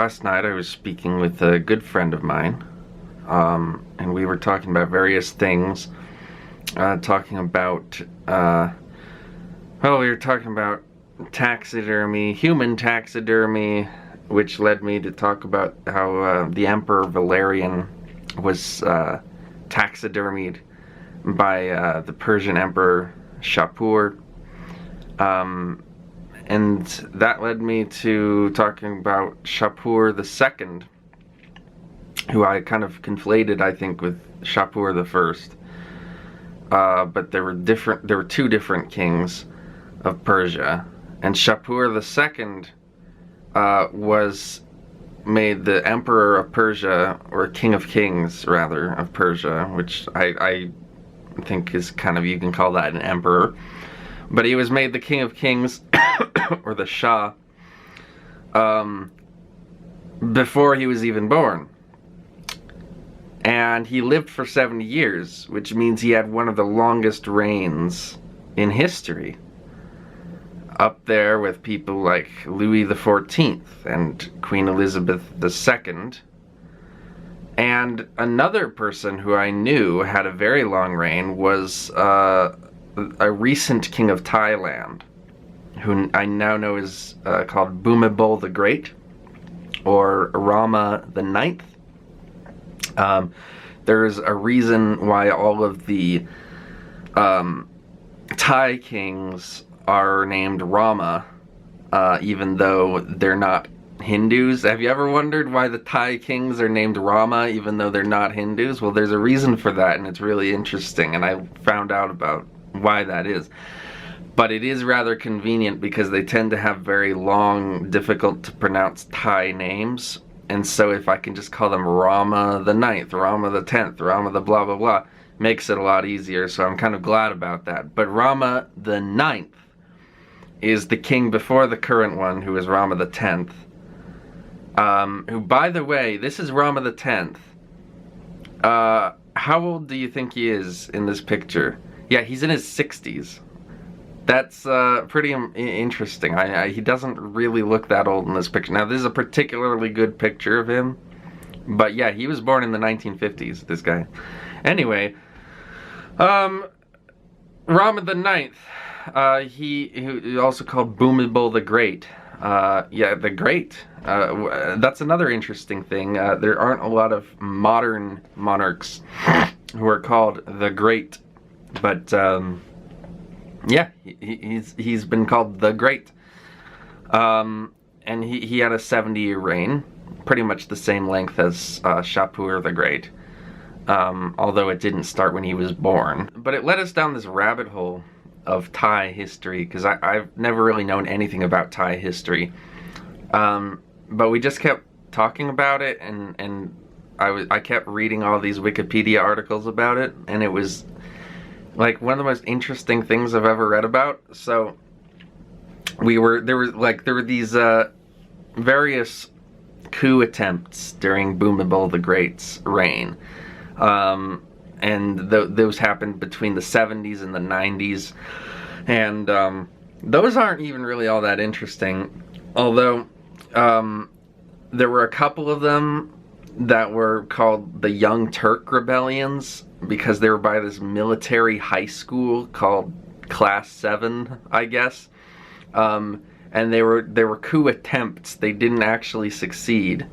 last night I was speaking with a good friend of mine, and we were talking about various things, talking about, we were talking about taxidermy, human taxidermy, which led me to talk about how the Valerian was taxidermied by the Persian Emperor Shapur. And that led me to talking about Shapur II, who I kind of conflated, I think, with Shapur I. But there were two different kings of Persia, and Shapur II was made the Emperor of Persia, or King of Kings, rather, of Persia, which I think is kind of, you can call that an emperor. But he was made the King of Kings, or the Shah, before he was even born. And he lived for 70 years, which means he had one of the longest reigns in history. Up there with people like Louis XIV and Queen Elizabeth II. And another person who I knew had a very long reign was a recent king of Thailand, who I now know is called Bhumibol the Great, or Rama the Ninth. There's a reason why all of the Thai kings are named Rama, even though they're not Hindus. Have you ever wondered why the Thai kings are named Rama even though they're not Hindus? Well, there's a reason for that, and it's really interesting, and I found out about why that is. But it is rather convenient because they tend to have very long, difficult to pronounce Thai names, and so if I can just call them Rama the Ninth, Rama the Tenth, Rama the blah blah blah, makes it a lot easier, so I'm kind of glad about that. But Rama the Ninth is the king before the current one, who is Rama the Tenth. Who, by the way, this is Rama the Tenth. How old do you think he is in this picture? Yeah, he's in his 60s. That's pretty interesting. He doesn't really look that old in this picture. Now, this is a particularly good picture of him. But yeah, he was born in the 1950s, this guy. Anyway, Rama the Ninth. He also called Bhumibol the Great. Yeah, the Great. That's another interesting thing. There aren't a lot of modern monarchs who are called the Great, but yeah, he's been called the Great. And he had a 70-year reign, pretty much the same length as Shapur the Great, although it didn't start when he was born. But it led us down this rabbit hole of Thai history, because I've never really known anything about Thai history. But we just kept talking about it, and I kept reading all these Wikipedia articles about it, and it was like one of the most interesting things I've ever read about. So there were these various coup attempts during Bhumibol the Great's reign. And those happened between the 70s and the 90s, and those aren't even really all that interesting, although there were a couple of them that were called the Young Turk Rebellions, because they were by this military high school called Class 7, I guess, and they were coup attempts. They didn't actually succeed.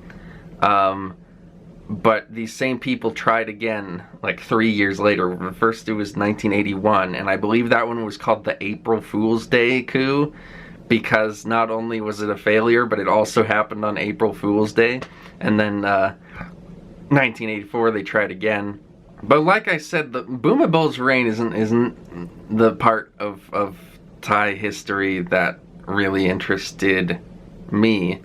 But these same people tried again, like 3 years later. First it was 1981, and I believe that one was called the April Fool's Day coup, because not only was it a failure, but it also happened on April Fool's Day. And then 1984 they tried again. But like I said, the Bhumibol's reign isn't the part of Thai history that really interested me.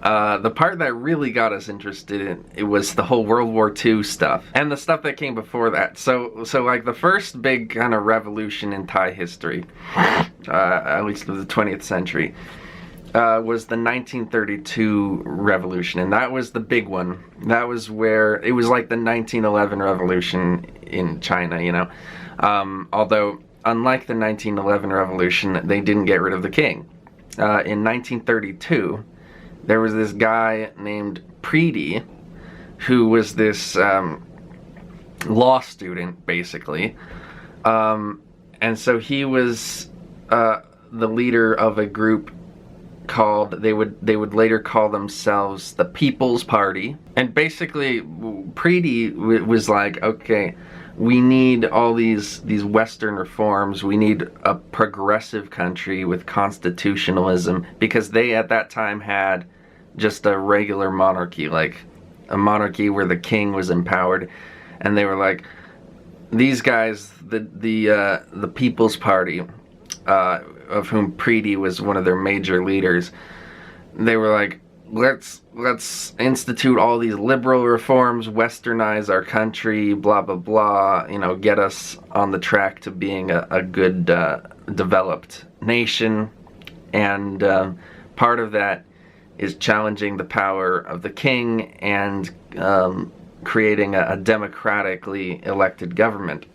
The part that really got us interested in it was the whole World War II stuff, and the stuff that came before that. So like the first big kind of revolution in Thai history, at least of the 20th century, was the 1932 revolution, and that was the big one. That was where it was like the 1911 revolution in China, you know. Although, unlike the 1911 revolution, they didn't get rid of the king. In 1932, there was this guy named Preety, who was this law student, basically. And so he was the leader of a group called, they would later call themselves the People's Party. And basically, Preety was like, okay, we need all these Western reforms. We need a progressive country with constitutionalism, because they at that time had just a regular monarchy, like a monarchy where the king was empowered. And they were like, these guys, the People's Party, of whom Preety was one of their major leaders, they were like, let's institute all these liberal reforms, westernize our country, blah blah blah, you know, get us on the track to being a good developed nation. And part of that is challenging the power of the king and creating a democratically elected government.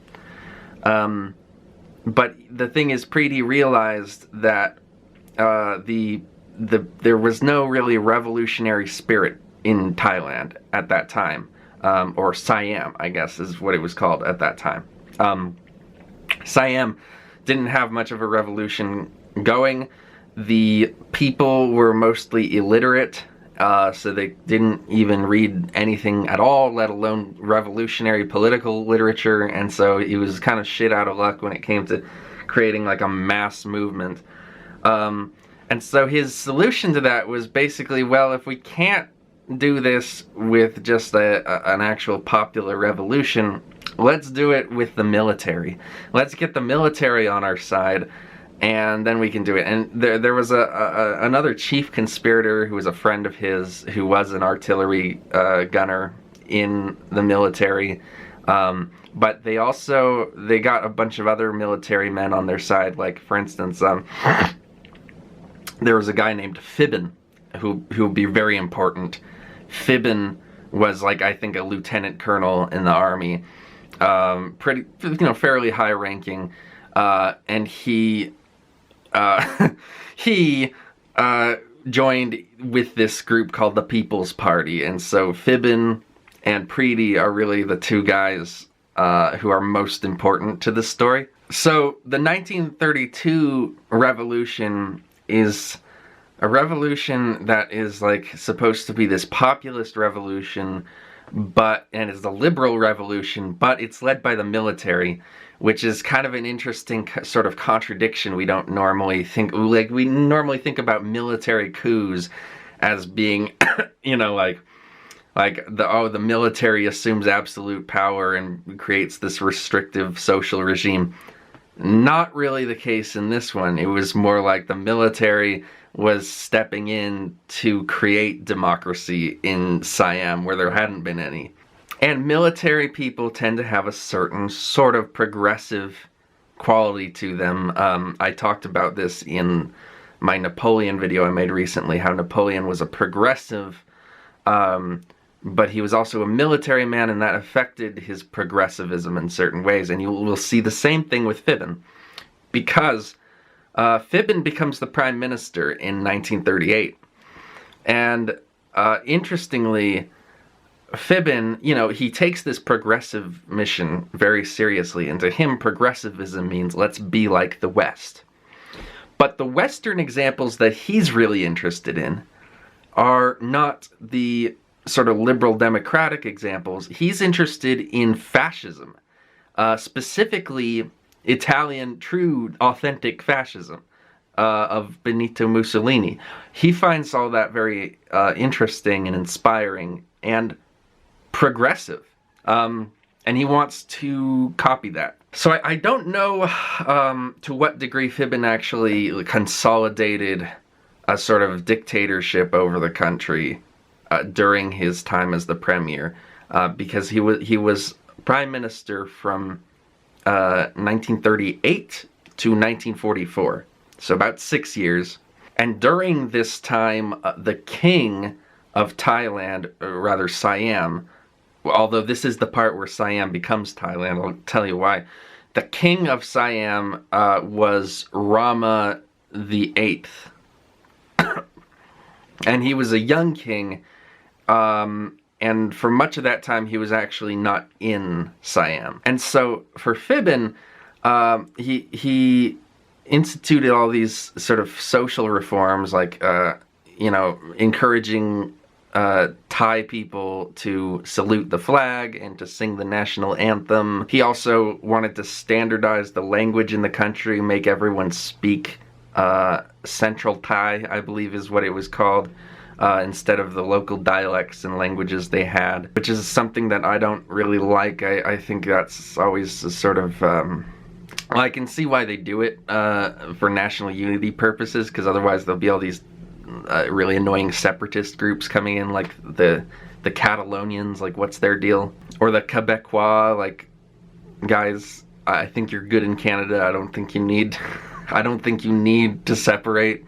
But the thing is, Preety realized that there was no really revolutionary spirit in Thailand at that time, or Siam, I guess is what it was called at that time. Siam didn't have much of a revolution going. The people were mostly illiterate, so they didn't even read anything at all, let alone revolutionary political literature, and so he was kind of shit out of luck when it came to creating like a mass movement. And so his solution to that was basically, well, if we can't do this with just an actual popular revolution, let's do it with the military. Let's get the military on our side, and then we can do it. And there was another chief conspirator who was a friend of his, who was an artillery gunner in the military. But they got a bunch of other military men on their side. Like, for instance, there was a guy named Phibin who would be very important. Phibin was, like, I think a lieutenant colonel in the army, pretty, you know, fairly high ranking, and he joined with this group called the People's Party. And so Phibin and Preety are really the two guys who are most important to this story. So the 1932 revolution is a revolution that is like supposed to be this populist revolution, and it's a liberal revolution, but it's led by the military, which is kind of an interesting sort of contradiction. We don't normally think, like, we normally think about military coups as being, you know, like the military assumes absolute power and creates this restrictive social regime. Not really the case in this one. It was more like the military was stepping in to create democracy in Siam where there hadn't been any. And military people tend to have a certain sort of progressive quality to them. I talked about this in my Napoleon video I made recently, how Napoleon was a progressive, but he was also a military man, and that affected his progressivism in certain ways. And you will see the same thing with Phibin, because Phibin becomes the prime minister in 1938. And interestingly, Phibin, you know, he takes this progressive mission very seriously, and to him, progressivism means let's be like the West. But the Western examples that he's really interested in are not the sort of liberal democratic examples. He's interested in fascism, specifically Italian, true, authentic fascism of Benito Mussolini. He finds all that very interesting and inspiring and progressive, and he wants to copy that. So I don't know to what degree Phibin actually consolidated a sort of dictatorship over the country during his time as the premier, because he was prime minister from 1938 to 1944, so about 6 years. And during this time, the king of Thailand, or rather Siam, although this is the part where Siam becomes Thailand, I'll tell you why. The king of Siam was Rama the Eighth. And he was a young king, and for much of that time he was actually not in Siam. And so for Phibin, he instituted all these sort of social reforms, like encouraging Thai people to salute the flag and to sing the national anthem. He also wanted to standardize the language in the country, make everyone speak Central Thai, I believe is what it was called, instead of the local dialects and languages they had, which is something that I don't really like. I think that's always a sort of, well, I can see why they do it for national unity purposes, because otherwise there'll be all these really annoying separatist groups coming in, like the Catalonians, like what's their deal? Or the Quebecois, like, guys, I think you're good in Canada, I don't think you need to separate.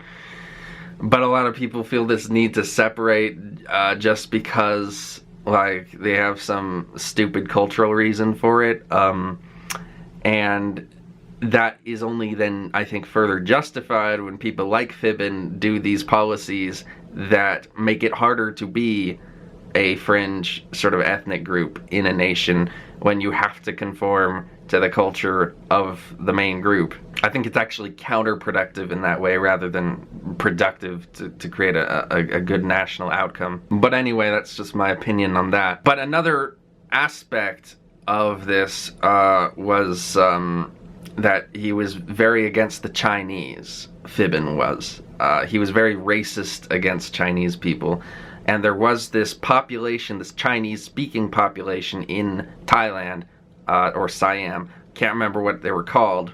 But a lot of people feel this need to separate just because, like, they have some stupid cultural reason for it. And that is only then, I think, further justified when people like Phibin do these policies that make it harder to be a fringe sort of ethnic group in a nation when you have to conform to the culture of the main group. I think it's actually counterproductive in that way rather than productive to create a good national outcome. But anyway, that's just my opinion on that. But another aspect of this was that he was very against the Chinese. Phibin was. He was very racist against Chinese people. And there was this population, this Chinese-speaking population in Thailand, or Siam. Can't remember what they were called.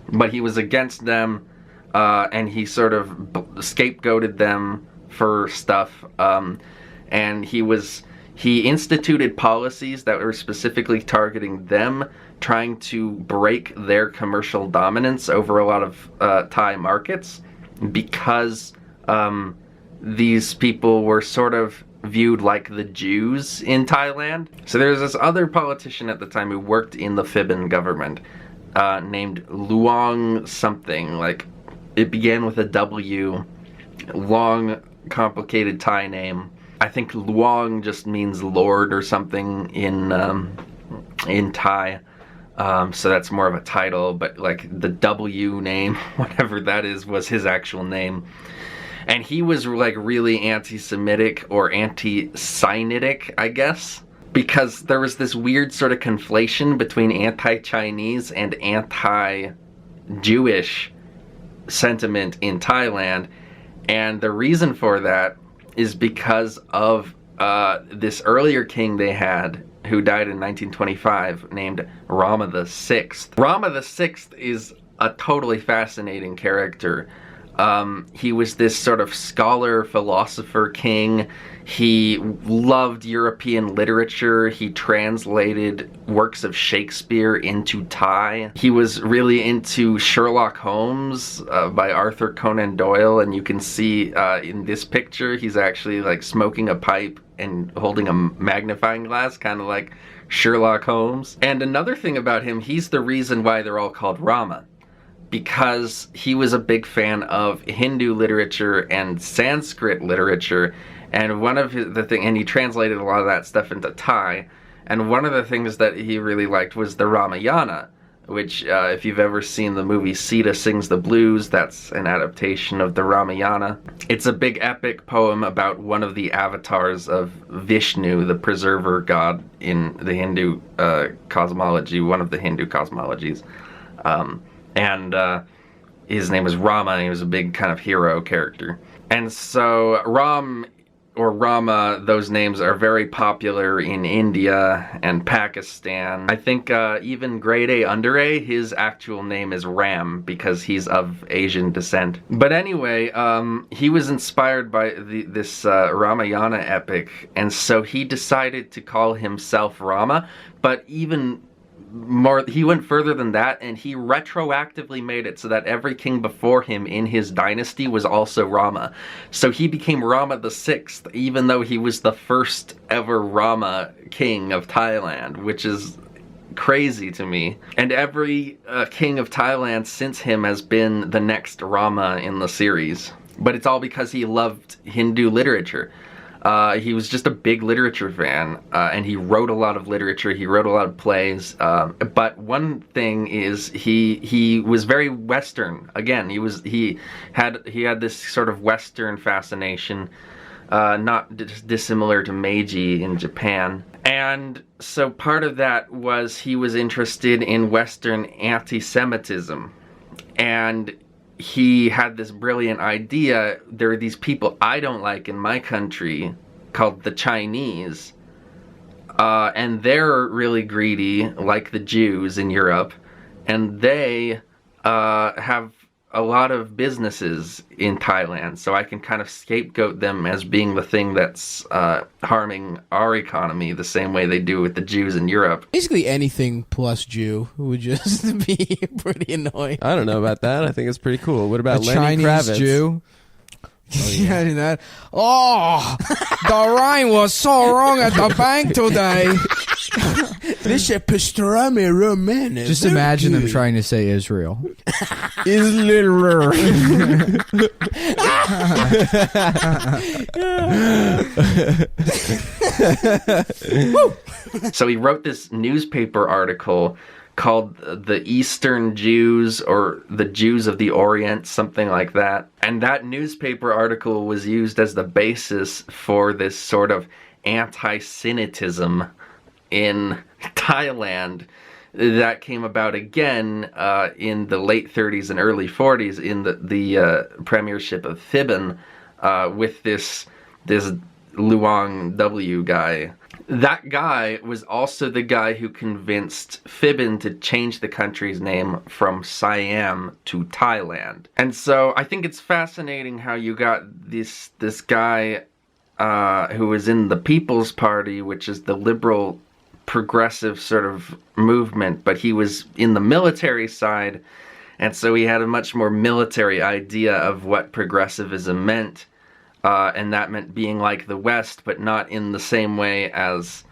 But he was against them, and he sort of scapegoated them for stuff. And he instituted policies that were specifically targeting them, trying to break their commercial dominance over a lot of Thai markets, because these people were sort of viewed like the Jews in Thailand. So there was this other politician at the time who worked in the Phibin government, named Luong something, like it began with a W, long complicated Thai name. I think Luong just means Lord or something in Thai, so that's more of a title, but like the W name, whatever that is, was his actual name. And he was like really anti-Semitic or anti-Sinitic, I guess, because there was this weird sort of conflation between anti-Chinese and anti-Jewish sentiment in Thailand. And the reason for that is because of this earlier king they had, who died in 1925, named Rama VI. Rama VI is a totally fascinating character. He was this sort of scholar, philosopher king. He loved European literature. He translated works of Shakespeare into Thai. He was really into Sherlock Holmes by Arthur Conan Doyle, and you can see in this picture he's actually like smoking a pipe and holding a magnifying glass, kind of like Sherlock Holmes. And another thing about him, he's the reason why they're all called Rama, because he was a big fan of Hindu literature and Sanskrit literature, and one of and he translated a lot of that stuff into Thai, and one of the things that he really liked was the Ramayana, which if you've ever seen the movie Sita Sings the Blues, that's an adaptation of the Ramayana. It's a big epic poem about one of the avatars of Vishnu, the preserver god in the Hindu cosmology, one of the Hindu cosmologies. And his name was Rama, and he was a big kind of hero character. And so Ram or Rama, those names are very popular in India and Pakistan. I think even grade A, under A, his actual name is Ram because he's of Asian descent. But anyway, he was inspired by this Ramayana epic, and so he decided to call himself Rama, but even more, he went further than that, and he retroactively made it so that every king before him in his dynasty was also Rama. So he became Rama VI, even though he was the first ever Rama king of Thailand, which is crazy to me. And every king of Thailand since him has been the next Rama in the series. But it's all because he loved Hindu literature. He was just a big literature fan, and he wrote a lot of literature. He wrote a lot of plays. But one thing is he was very Western. Again, he had this sort of Western fascination, not dissimilar to Meiji in Japan. And so part of that was he was interested in Western anti-Semitism, and he had this brilliant idea. There are these people I don't like in my country called the Chinese, and they're really greedy like the Jews in Europe, and they have a lot of businesses in Thailand, so I can kind of scapegoat them as being the thing that's harming our economy the same way they do with the Jews in Europe. Basically anything plus Jew would just be pretty annoying. I don't know about that. I think it's pretty cool. What about a Lenny Chinese Kravitz? Jew? Oh, yeah. That. Oh, the rain was so wrong at the bank today. This is pastrami romana. Just imagine them trying to say Israel. Israel. So he wrote this newspaper article called The Eastern Jews, or The Jews of the Orient, something like that. And that newspaper article was used as the basis for this sort of anti-Semitism in Thailand that came about again in the late 30s and early 40s in the premiership of Thiben with this Luong W guy. That guy was also the guy who convinced Thiben to change the country's name from Siam to Thailand. And so I think it's fascinating how you got this guy who was in the People's Party, which is the liberal progressive sort of movement, but he was in the military side, and so he had a much more military idea of what progressivism meant. And that meant being like the West, but not in the same way as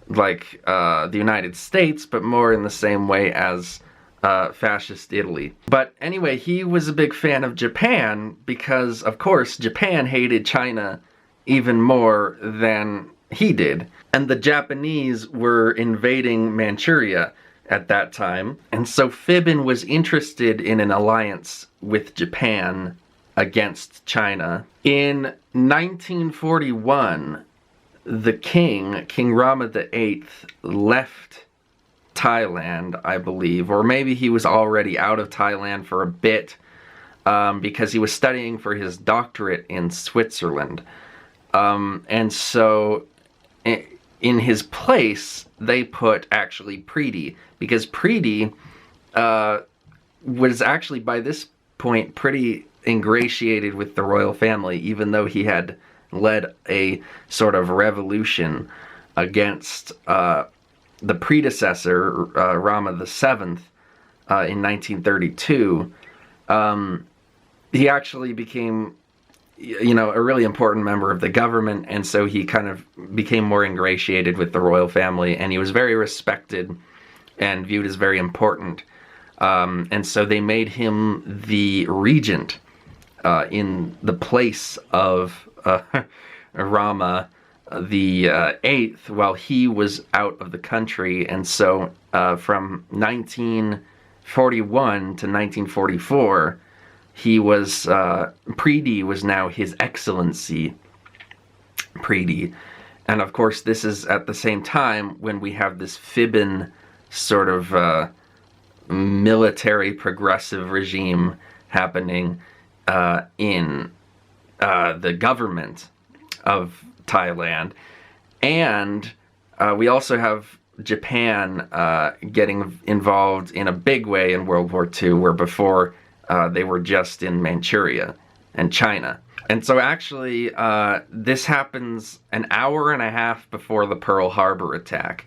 like the United States, but more in the same way as fascist Italy. But anyway, he was a big fan of Japan because, of course, Japan hated China even more than he did. And the Japanese were invading Manchuria at that time. And so Thiben was interested in an alliance with Japan against China. In 1941, the King Rama VIII, left Thailand, I believe, or maybe he was already out of Thailand for a bit because he was studying for his doctorate in Switzerland. And so in his place, they put actually Preety, because Preety was actually by this point pretty ingratiated with the royal family, even though he had led a sort of revolution against the predecessor, Rama VII, in 1932. He actually became, a really important member of the government, and so he kind of became more ingratiated with the royal family, and he was very respected and viewed as very important. And so they made him the regent in the place of Rama the 8th while he was out of the country. And so from 1941 to 1944, he was, Preety was now His Excellency Preety. And of course, this is at the same time when we have this Thiben sort of military progressive regime happening in the government of Thailand. And we also have Japan getting involved in a big way in World War II, where before they were just in Manchuria and China. And so actually this happens an hour and a half before the Pearl Harbor attack.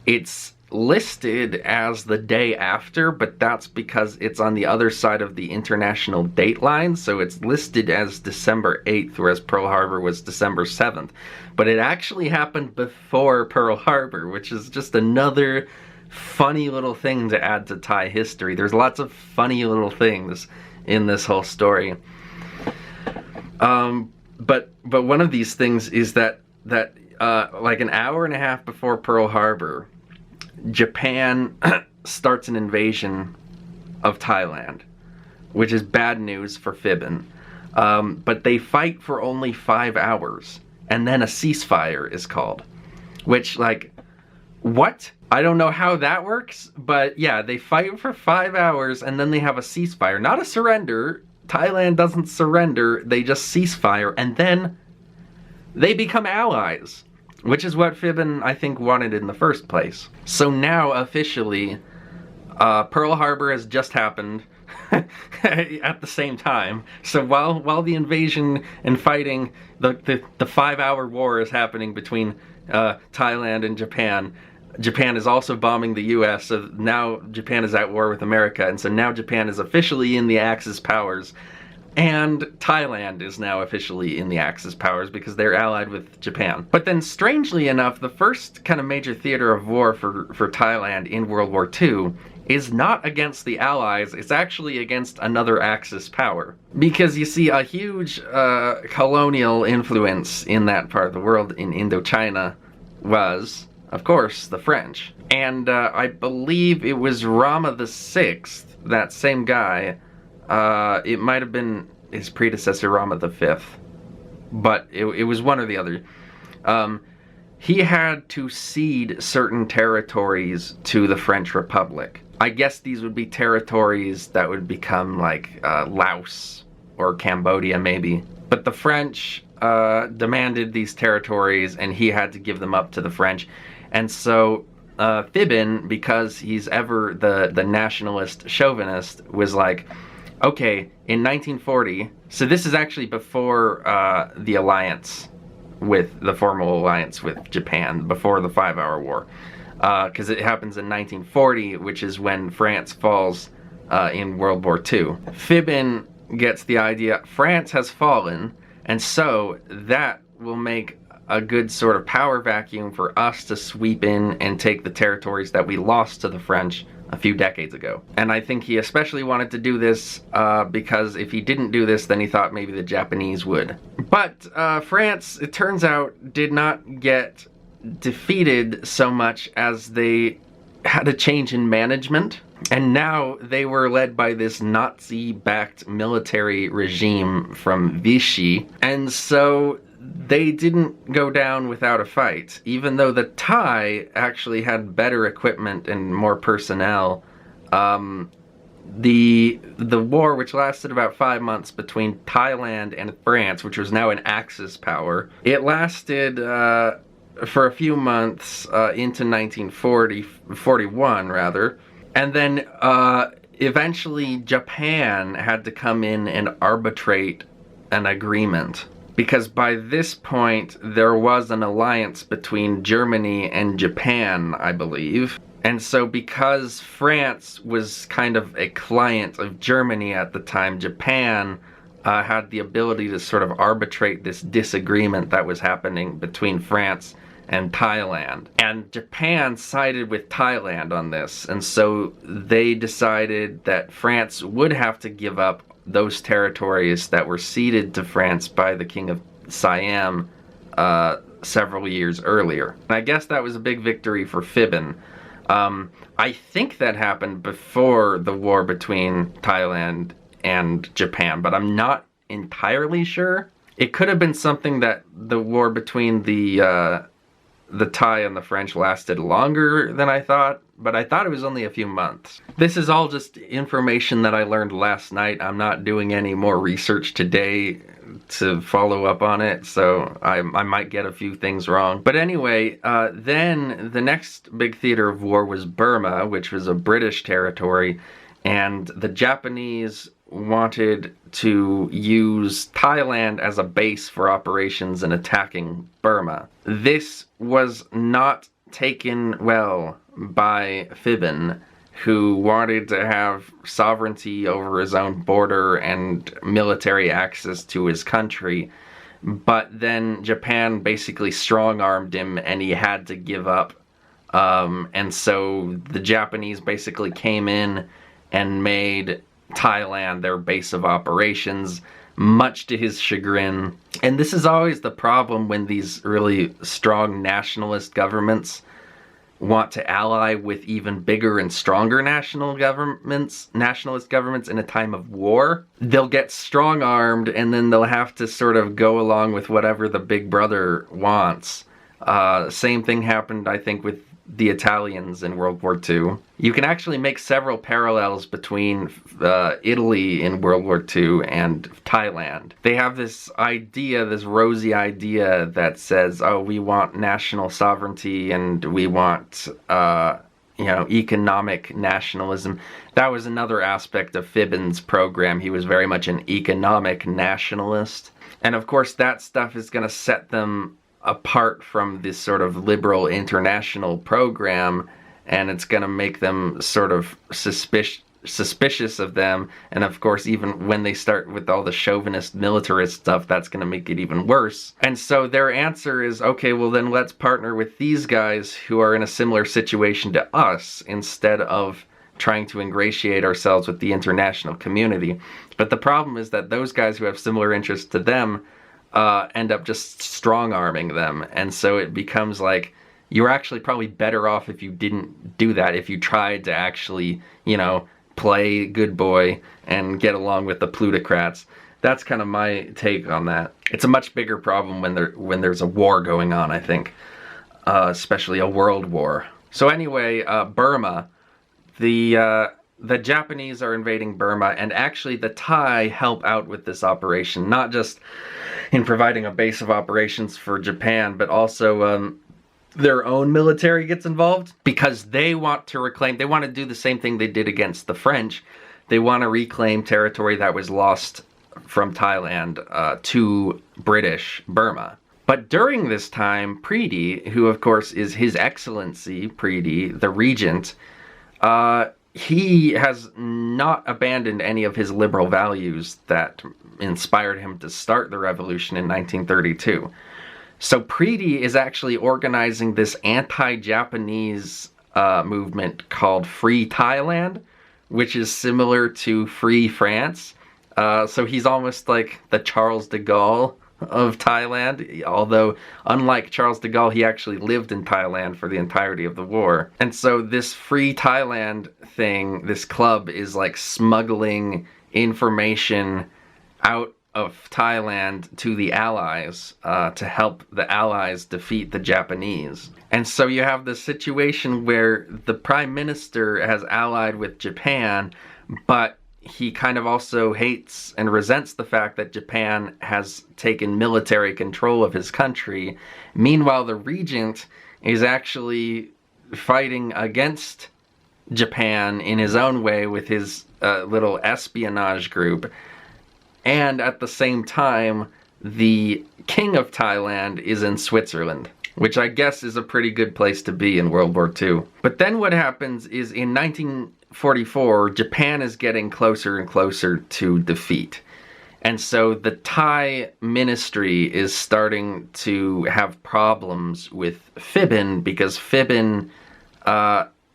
It's listed as the day after, but that's because it's on the other side of the international date line, so it's listed as December 8th, whereas Pearl Harbor was December 7th. But it actually happened before Pearl Harbor, which is just another funny little thing to add to Thai history. There's lots of funny little things in this whole story. But one of these things is that like an hour and a half before Pearl Harbor, Japan starts an invasion of Thailand, which is bad news for Phibin. But they fight for only 5 hours, and then a ceasefire is called. Which, like, what? I don't know how that works, but yeah, they fight for 5 hours, and then they have a ceasefire. Not a surrender. Thailand doesn't surrender, they just ceasefire, and then they become allies, which is what Phibin, I think, wanted in the first place. So now, officially, Pearl Harbor has just happened at the same time. So while the invasion and fighting, the 5-hour war is happening between Thailand and Japan, Japan is also bombing the US, so now Japan is at war with America, and so now Japan is officially in the Axis powers, and Thailand is now officially in the Axis powers because they're allied with Japan. But then, strangely enough, the first kind of major theater of war for Thailand in World War II is not against the Allies, it's actually against another Axis power. Because you see, a huge colonial influence in that part of the world, in Indo-China, was, of course, the French. And I believe it was Rama VI, that same guy, it might have been his predecessor Rama V, but it was one or the other. He had to cede certain territories to the French Republic. I guess these would be territories that would become like Laos or Cambodia maybe. But the French demanded these territories, and he had to give them up to the French. And so Phibin, because he's ever the nationalist chauvinist, was like, okay, in 1940, so this is actually before the alliance with, the formal alliance with Japan, before the 5-hour war. Because it happens in 1940, which is when France falls in World War II. Phibin gets the idea, France has fallen, and so that will make a good sort of power vacuum for us to sweep in and take the territories that we lost to the French a few decades ago. And I think he especially wanted to do this because if he didn't do this, then he thought maybe the Japanese would. But France, it turns out, did not get defeated so much as they had a change in management, and now they were led by this Nazi-backed military regime from Vichy, and so they didn't go down without a fight. Even though the Thai actually had better equipment and more personnel, the war, which lasted about 5 months between Thailand and France, which was now an Axis power, it lasted for a few months into 1941 rather, and then eventually Japan had to come in and arbitrate an agreement, because by this point there was an alliance between Germany and Japan, I believe. And so because France was kind of a client of Germany at the time, Japan had the ability to sort of arbitrate this disagreement that was happening between France and Thailand. And Japan sided with Thailand on this, and so they decided that France would have to give up those territories that were ceded to France by the King of Siam several years earlier. And I guess that was a big victory for Phibin. I think that happened before the war between Thailand and Japan, but I'm not entirely sure. It could have been something that the war between the Thai and the French lasted longer than I thought, but I thought it was only a few months. This is all just information that I learned last night. I'm not doing any more research today to follow up on it, so I might get a few things wrong. But anyway, then the next big theater of war was Burma, which was a British territory, and the Japanese wanted to use Thailand as a base for operations in attacking Burma. This was not taken well by Phibin, who wanted to have sovereignty over his own border and military access to his country, but then Japan basically strong-armed him and he had to give up. And so the Japanese basically came in and made Thailand their base of operations. much to his chagrin. And this is always the problem when these really strong nationalist governments want to ally with even bigger and stronger nationalist governments in a time of war. They'll get strong-armed, and then they'll have to sort of go along with whatever the big brother wants. Same thing happened, I think, with the Italians in World War II. You can actually make several parallels between Italy in World War II and Thailand. They have this idea, this rosy idea that says, oh, we want national sovereignty and we want, economic nationalism. That was another aspect of Phibin's program. He was very much an economic nationalist. And of course, that stuff is going to set them apart from this sort of liberal international program, and it's going to make them sort of suspicious of them. And of course, even when they start with all the chauvinist militarist stuff, that's going to make it even worse. And so their answer is, okay, well then let's partner with these guys who are in a similar situation to us, instead of trying to ingratiate ourselves with the international community. But the problem is that those guys who have similar interests to them end up just strong-arming them. And so it becomes like, you're actually probably better off if you didn't do that, if you tried to actually, play good boy and get along with the plutocrats. That's kind of my take on that. It's a much bigger problem when there's a war going on, I think. Especially a world war. So anyway, Burma. The Japanese are invading Burma, and actually the Thai help out with this operation, not just in providing a base of operations for Japan, but also their own military gets involved, because they want to do the same thing they did against the French. They want to reclaim territory that was lost from Thailand to British Burma. But during this time, Preedy, who of course is His Excellency Preedy, the regent, he has not abandoned any of his liberal values that inspired him to start the revolution in 1932. So Preedy is actually organizing this anti-Japanese movement called Free Thailand, which is similar to Free France. So he's almost like the Charles de Gaulle of Thailand, although unlike Charles de Gaulle, he actually lived in Thailand for the entirety of the war. And so this Free Thailand thing, this club, is like smuggling information out of Thailand to the Allies to help the Allies defeat the Japanese. And so you have this situation where the Prime Minister has allied with Japan, but he kind of also hates and resents the fact that Japan has taken military control of his country. Meanwhile, the regent is actually fighting against Japan in his own way with his little espionage group. And at the same time, the king of Thailand is in Switzerland, which I guess is a pretty good place to be in World War II. But then what happens is in 1944, Japan is getting closer and closer to defeat. And so the Thai ministry is starting to have problems with Phibin, because Phibin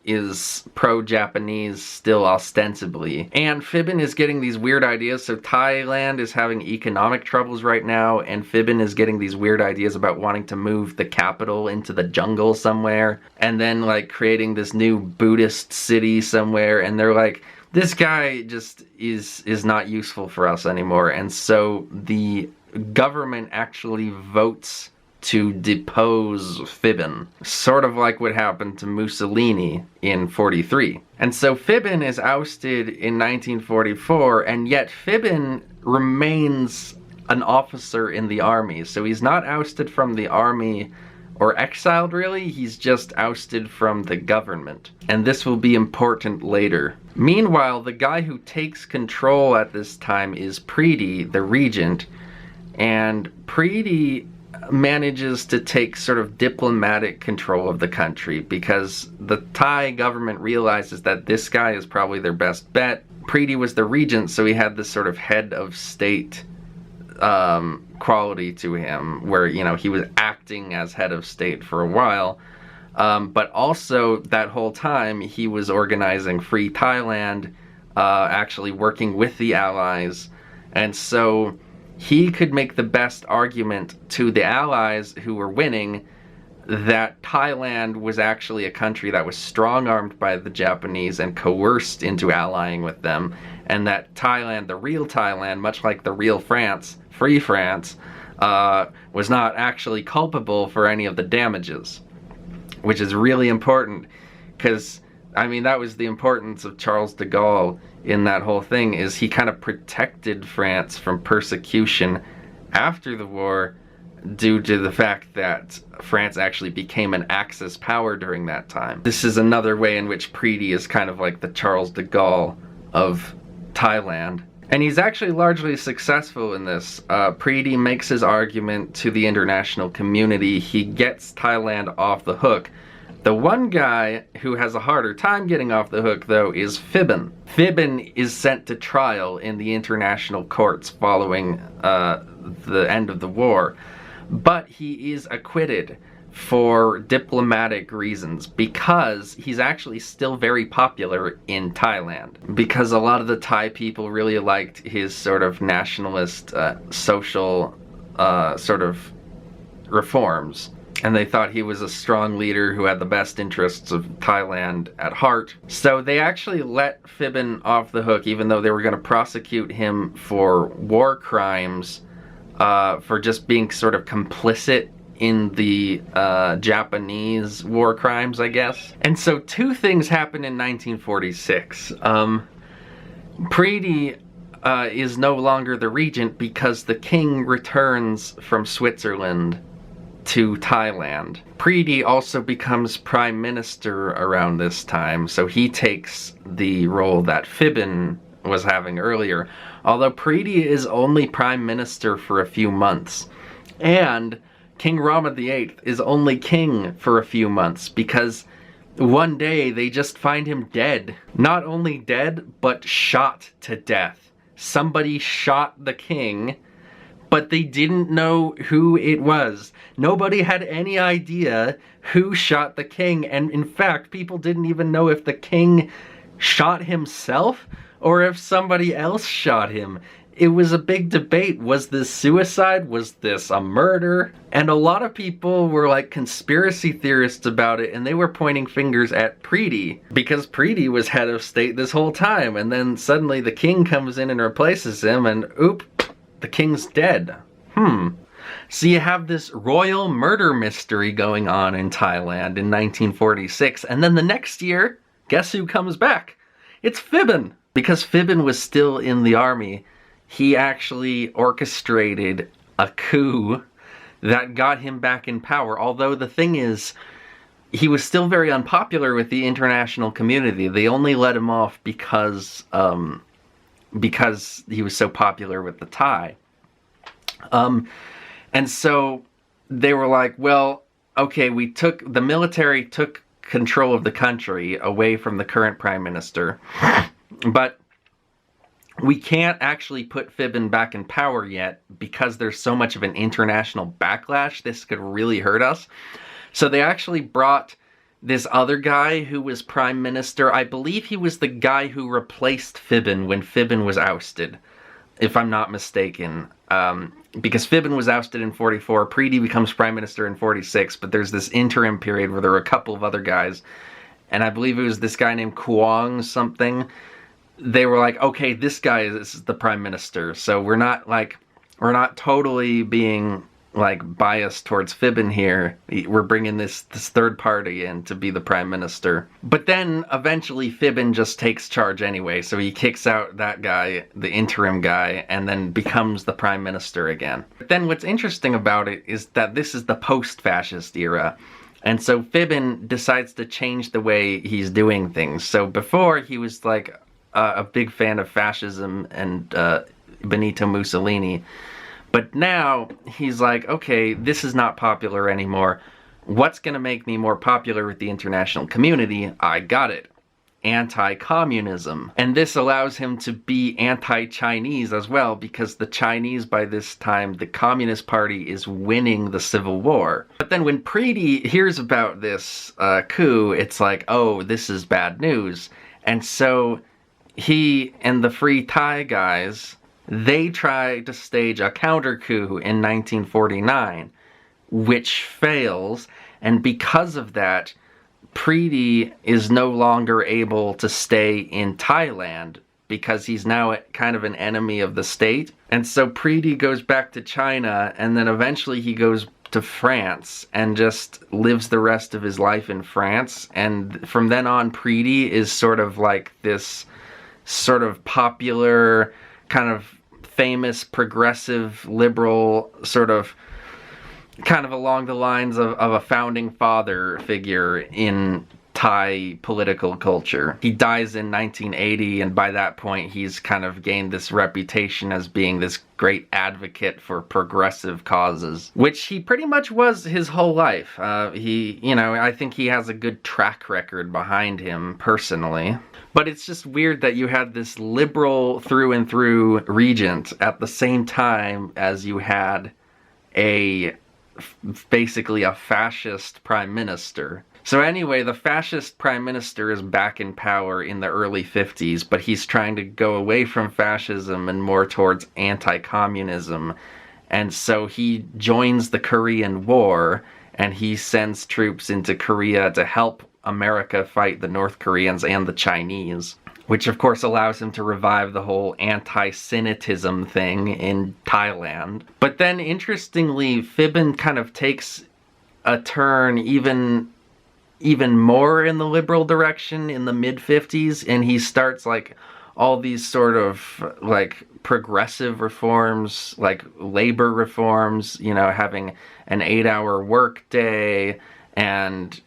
is pro-Japanese still ostensibly. And Phibin is getting these weird ideas. So Thailand is having economic troubles right now, and Phibin is getting these weird ideas about wanting to move the capital into the jungle somewhere, and then like creating this new Buddhist city somewhere. And they're like, this guy just is not useful for us anymore. And so the government actually votes to depose Phibin, sort of like what happened to Mussolini in 43. And so Phibin is ousted in 1944, and yet Phibin remains an officer in the army. So he's not ousted from the army or exiled, really. He's just ousted from the government. And this will be important later. Meanwhile, the guy who takes control at this time is Preedy, the regent, and Preedy manages to take sort of diplomatic control of the country, because the Thai government realizes that this guy is probably their best bet. Preedy was the regent, so he had this sort of head of state quality to him, where, he was acting as head of state for a while. But also, that whole time, he was organizing Free Thailand, actually working with the Allies. And so he could make the best argument to the Allies who were winning that Thailand was actually a country that was strong-armed by the Japanese and coerced into allying with them, and that Thailand, the real Thailand, much like the real France, Free France, was not actually culpable for any of the damages, which is really important, because, I mean, that was the importance of Charles de Gaulle in that whole thing, is he kind of protected France from persecution after the war, due to the fact that France actually became an Axis power during that time. This is another way in which Preedy is kind of like the Charles de Gaulle of Thailand. And he's actually largely successful in this. Preedy makes his argument to the international community. He gets Thailand off the hook. The one guy who has a harder time getting off the hook, though, is Phibbin. Phibbin is sent to trial in the international courts following the end of the war. But he is acquitted for diplomatic reasons, because he's actually still very popular in Thailand. Because a lot of the Thai people really liked his sort of nationalist, social sort of reforms. And they thought he was a strong leader who had the best interests of Thailand at heart. So they actually let Phibbin off the hook, even though they were going to prosecute him for war crimes, for just being sort of complicit in the Japanese war crimes, I guess. And so two things happened in 1946. Preedy is no longer the regent because the king returns from Switzerland to Thailand. Preedy also becomes prime minister around this time, so he takes the role that Phibbin was having earlier. Although Preedy is only prime minister for a few months. And King Rama VIII is only king for a few months, because one day they just find him dead. Not only dead, but shot to death. Somebody shot the king, but they didn't know who it was. Nobody had any idea who shot the king, and in fact, people didn't even know if the king shot himself or if somebody else shot him. It was a big debate. Was this suicide? Was this a murder? And a lot of people were like conspiracy theorists about it, and they were pointing fingers at Preedy, because Preedy was head of state this whole time, and then suddenly the king comes in and replaces him, and oop, the king's dead. So you have this royal murder mystery going on in Thailand in 1946, and then the next year, guess who comes back? It's Phibbin. Because Phibbin was still in the army, he actually orchestrated a coup that got him back in power. Although the thing is, he was still very unpopular with the international community. They only let him off because he was so popular with the Thai. And so they were like, well, okay, the military took control of the country away from the current prime minister, but we can't actually put Phibbin back in power yet because there's so much of an international backlash. This could really hurt us. So they actually brought this other guy who was prime minister. I believe he was the guy who replaced Phibbin when Phibbin was ousted, if I'm not mistaken. Because Phibbin was ousted in 44, Preedy becomes prime minister in 46, but there's this interim period where there were a couple of other guys, and I believe it was this guy named Kuang something. They were like, okay, this guy is the prime minister, so we're not totally being like biased towards Phibbin here. We're bringing this third party in to be the prime minister. But then eventually Phibbin just takes charge anyway, so he kicks out that guy, the interim guy, and then becomes the prime minister again. But then what's interesting about it is that this is the post-fascist era. And so Phibbin decides to change the way he's doing things. So before, he was like a big fan of fascism and Benito Mussolini. But now he's like, okay, this is not popular anymore. What's going to make me more popular with the international community? I got it. Anti-communism. And this allows him to be anti-Chinese as well, because the Chinese, by this time, the Communist Party is winning the Civil War. But then when Preedy hears about this coup, it's like, oh, this is bad news. And so he and the Free Thai guys they try to stage a counter coup in 1949, which fails, and because of that, Preety is no longer able to stay in Thailand because he's now kind of an enemy of the state. And so Preety goes back to China, and then eventually he goes to France and just lives the rest of his life in France. And from then on, Preety is sort of like this sort of popular, kind of famous, progressive, liberal, sort of kind of along the lines of a founding father figure in Thai political culture. He dies in 1980, and by that point he's kind of gained this reputation as being this great advocate for progressive causes, which he pretty much was his whole life. I think he has a good track record behind him personally. But it's just weird that you had this liberal through and through regent at the same time as you had basically a fascist prime minister. So anyway, the fascist prime minister is back in power in the early 50s, but he's trying to go away from fascism and more towards anti-communism. And so he joins the Korean War, and he sends troops into Korea to help America fight the North Koreans and the Chinese, which of course allows him to revive the whole anti-Semitism thing in Thailand. But then interestingly, Phibin kind of takes a turn even more in the liberal direction in the mid-50s, and he starts like all these sort of like progressive reforms, like labor reforms, having an 8-hour work day, and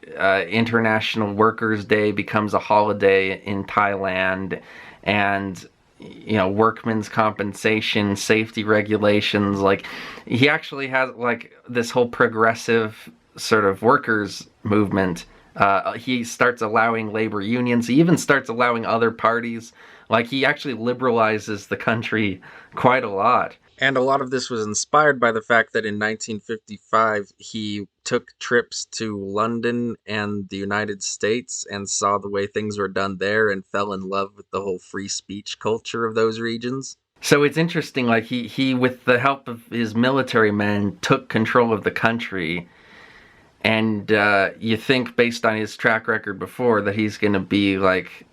International Workers' Day becomes a holiday in Thailand, and workmen's compensation, safety regulations. Like, he actually has like this whole progressive sort of workers movement. He starts allowing labor unions. He even starts allowing other parties. Like, he actually liberalizes the country quite a lot. And a lot of this was inspired by the fact that in 1955, he took trips to London and the United States and saw the way things were done there and fell in love with the whole free speech culture of those regions. So it's interesting, like, he with the help of his military men, took control of the country. And you think, based on his track record before, that he's going to be like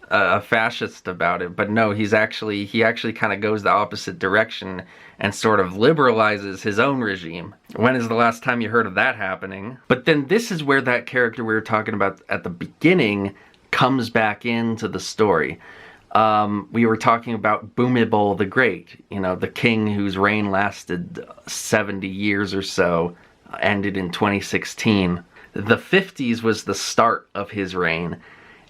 a fascist about it, but no, he actually kind of goes the opposite direction and sort of liberalizes his own regime. When is the last time you heard of that happening? But then this is where that character we were talking about at the beginning comes back into the story. We were talking about Bhumibol the Great, the king whose reign lasted 70 years or so, ended in 2016. The 50s was the start of his reign,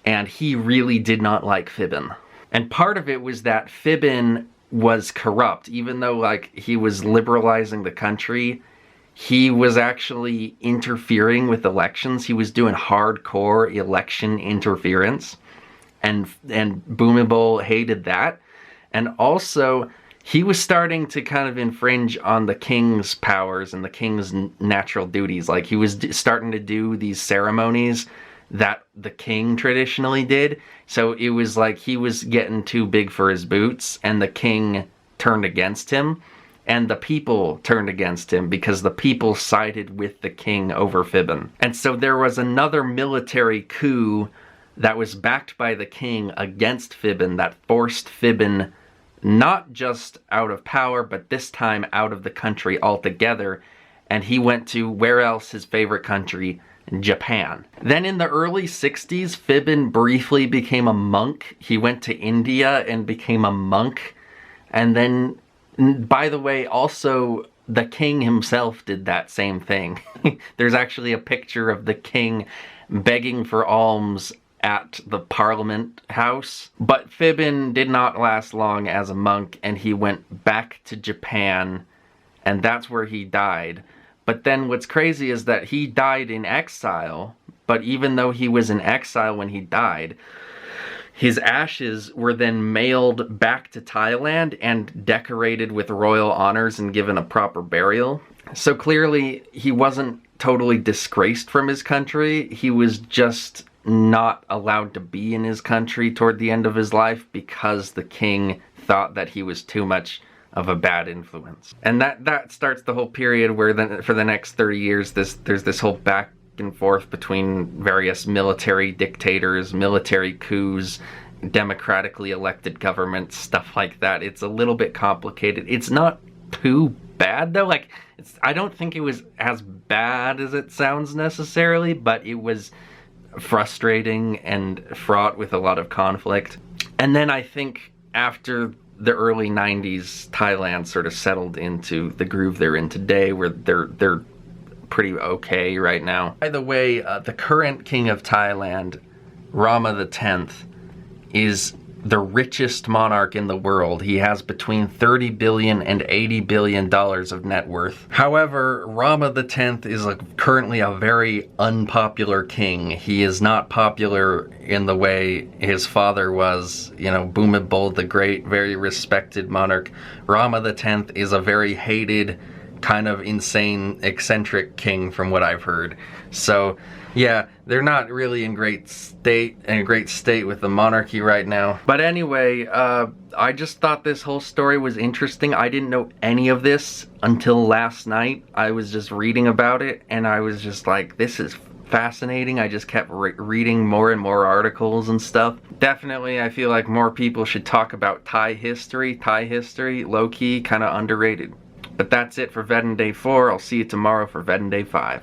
and he really did not like Phibin. And part of it was that Phibin was corrupt. Even though, like, he was liberalizing the country, he was actually interfering with elections. He was doing hardcore election interference. And Bhumibol hated that. And also, he was starting to kind of infringe on the king's powers and the king's natural duties. Like, he was starting to do these ceremonies that the king traditionally did. So it was like he was getting too big for his boots, and the king turned against him, and the people turned against him because the people sided with the king over Phibin. And so there was another military coup that was backed by the king against Phibin that forced Phibin not just out of power, but this time out of the country altogether. And he went to, where else, his favorite country, Japan. Then in the early 60s, Phibin briefly became a monk. He went to India and became a monk. And then, by the way, also the king himself did that same thing. There's actually a picture of the king begging for alms at the Parliament House. But Phibin did not last long as a monk, and he went back to Japan, and that's where he died. But then what's crazy is that he died in exile, but even though he was in exile when he died, his ashes were then mailed back to Thailand and decorated with royal honors and given a proper burial. So clearly he wasn't totally disgraced from his country. He was just not allowed to be in his country toward the end of his life because the king thought that he was too much of a bad influence. And that starts the whole period where then for the next 30 years there's this whole back and forth between various military dictators, military coups, democratically elected governments, stuff like that. It's a little bit complicated. It's not too bad though. Like, I don't think it was as bad as it sounds necessarily, but it was frustrating and fraught with a lot of conflict. And then I think after the early 90s, Thailand sort of settled into the groove they're in today, where they're pretty okay right now. By the way, the current king of Thailand, Rama X, is the richest monarch in the world. He has between $30 billion and $80 billion of net worth. However, Rama X is currently a very unpopular king. He is not popular in the way his father was, you know, Bhumibol the Great, very respected monarch. Rama X is a very hated, kind of insane, eccentric king from what I've heard. So yeah, they're not really in a great state with the monarchy right now. But anyway, I just thought this whole story was interesting. I didn't know any of this until last night. I was just reading about it and I was just like, this is fascinating. I just kept reading more and more articles and stuff. Definitely, I feel like more people should talk about Thai history. Thai history, low-key, kind of underrated. But that's it for VEDN Day 4. I'll see you tomorrow for VEDN Day 5.